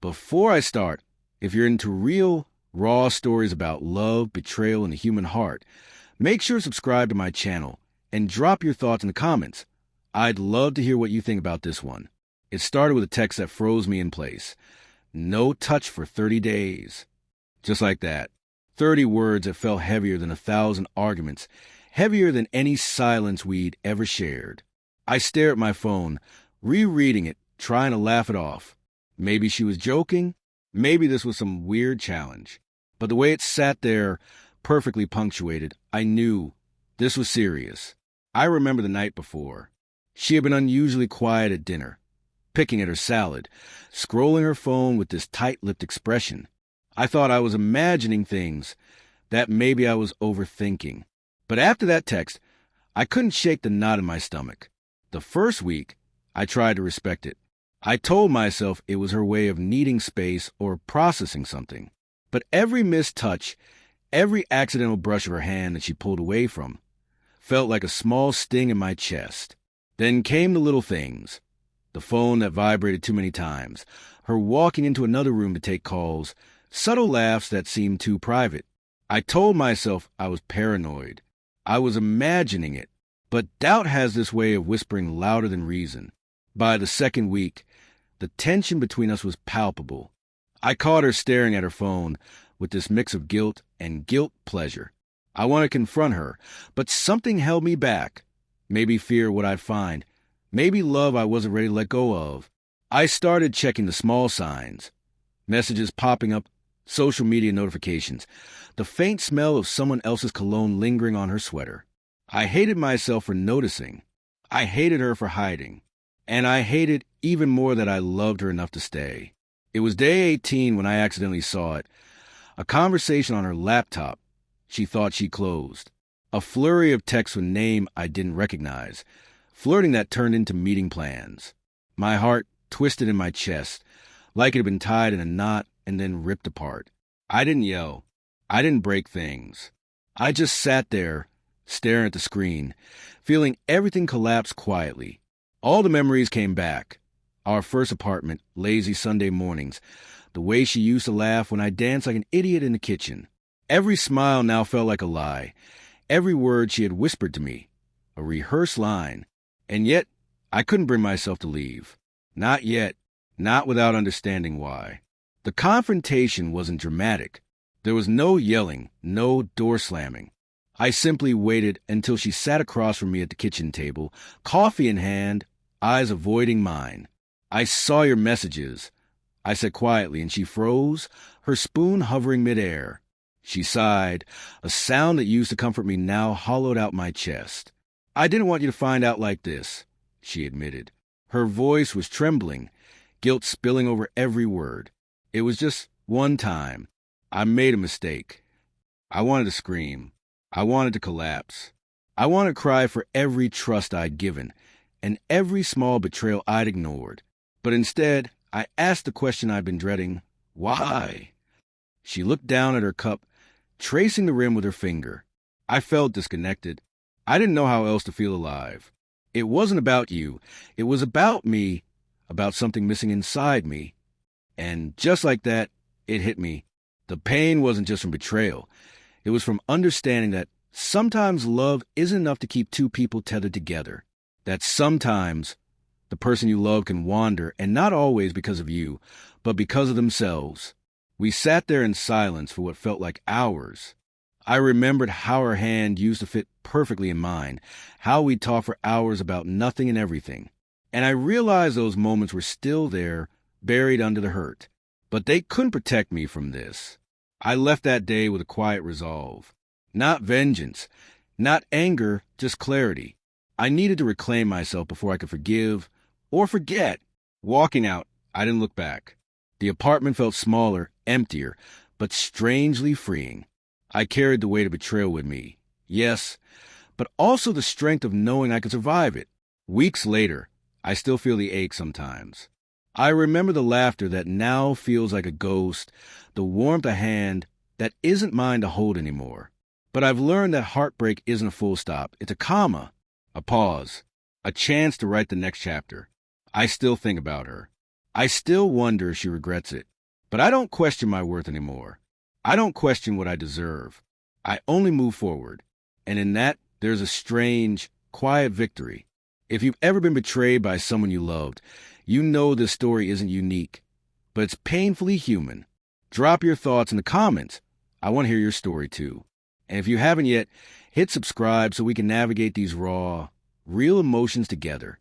Before I start, if you're into real, raw stories about love, betrayal, and the human heart, make sure to subscribe to my channel and drop your thoughts in the comments. I'd love to hear what you think about this one. It started with a text that froze me in place. No touch for 30 days. Just like that. 30 words that felt heavier than 1,000 arguments, heavier than any silence we'd ever shared. I stare at my phone, rereading it, trying to laugh it off. Maybe she was joking. Maybe this was some weird challenge. But the way it sat there, perfectly punctuated, I knew this was serious. I remember the night before. She had been unusually quiet at dinner, picking at her salad, scrolling her phone with this tight-lipped expression. I thought I was imagining things, that maybe I was overthinking. But after that text, I couldn't shake the knot in my stomach. The first week, I tried to respect it. I told myself it was her way of needing space or processing something. But every missed touch, every accidental brush of her hand that she pulled away from, felt like a small sting in my chest. Then came the little things. The phone that vibrated too many times, her walking into another room to take calls, subtle laughs that seemed too private. I told myself I was paranoid. I was imagining it. But doubt has this way of whispering louder than reason. By the second week, the tension between us was palpable. I caught her staring at her phone with this mix of guilt and guilt pleasure. I wanted to confront her, but something held me back. Maybe fear what I'd find. Maybe love I wasn't ready to let go of. I started checking the small signs. Messages popping up, social media notifications, the faint smell of someone else's cologne lingering on her sweater. I hated myself for noticing. I hated her for hiding. And I hated even more that I loved her enough to stay. It was day 18 when I accidentally saw it. A conversation on her laptop she thought she closed. A flurry of texts with a name I didn't recognize. Flirting that turned into meeting plans. My heart twisted in my chest, like it had been tied in a knot and then ripped apart. I didn't yell. I didn't break things. I just sat there, staring at the screen, feeling everything collapse quietly. All the memories came back. Our first apartment, lazy Sunday mornings, the way she used to laugh when I danced like an idiot in the kitchen. Every smile now felt like a lie. Every word she had whispered to me, a rehearsed line. And yet, I couldn't bring myself to leave. Not yet, not without understanding why. The confrontation wasn't dramatic. There was no yelling, no door slamming. I simply waited until she sat across from me at the kitchen table, coffee in hand, eyes avoiding mine. "I saw your messages," I said quietly, and she froze, her spoon hovering midair. She sighed, a sound that used to comfort me now hollowed out my chest. "I didn't want you to find out like this," she admitted. Her voice was trembling, guilt spilling over every word. "It was just one time. I made a mistake." I wanted to scream. I wanted to collapse. I wanted to cry for every trust I'd given and every small betrayal I'd ignored. But instead, I asked the question I'd been dreading: why? She looked down at her cup, tracing the rim with her finger. I felt disconnected. I didn't know how else to feel alive. It wasn't about you. It was about me, about something missing inside me. And just like that, it hit me. The pain wasn't just from betrayal. It was from understanding that sometimes love isn't enough to keep two people tethered together. That sometimes the person you love can wander, and not always because of you, but because of themselves. We sat there in silence for what felt like hours. I remembered how her hand used to fit perfectly in mine, how we'd talk for hours about nothing and everything. And I realized those moments were still there, buried under the hurt. But they couldn't protect me from this. I left that day with a quiet resolve. Not vengeance, not anger, just clarity. I needed to reclaim myself before I could forgive or forget. Walking out, I didn't look back. The apartment felt smaller, emptier, but strangely freeing. I carried the weight of betrayal with me, yes, but also the strength of knowing I could survive it. Weeks later, I still feel the ache sometimes. I remember the laughter that now feels like a ghost, the warmth of a hand that isn't mine to hold anymore. But I've learned that heartbreak isn't a full stop. It's a comma, a pause, a chance to write the next chapter. I still think about her. I still wonder if she regrets it. But I don't question my worth anymore. I don't question what I deserve. I only move forward. And in that, there's a strange, quiet victory. If you've ever been betrayed by someone you loved, you know this story isn't unique, but it's painfully human. Drop your thoughts in the comments. I want to hear your story too. And if you haven't yet, hit subscribe so we can navigate these raw, real emotions together.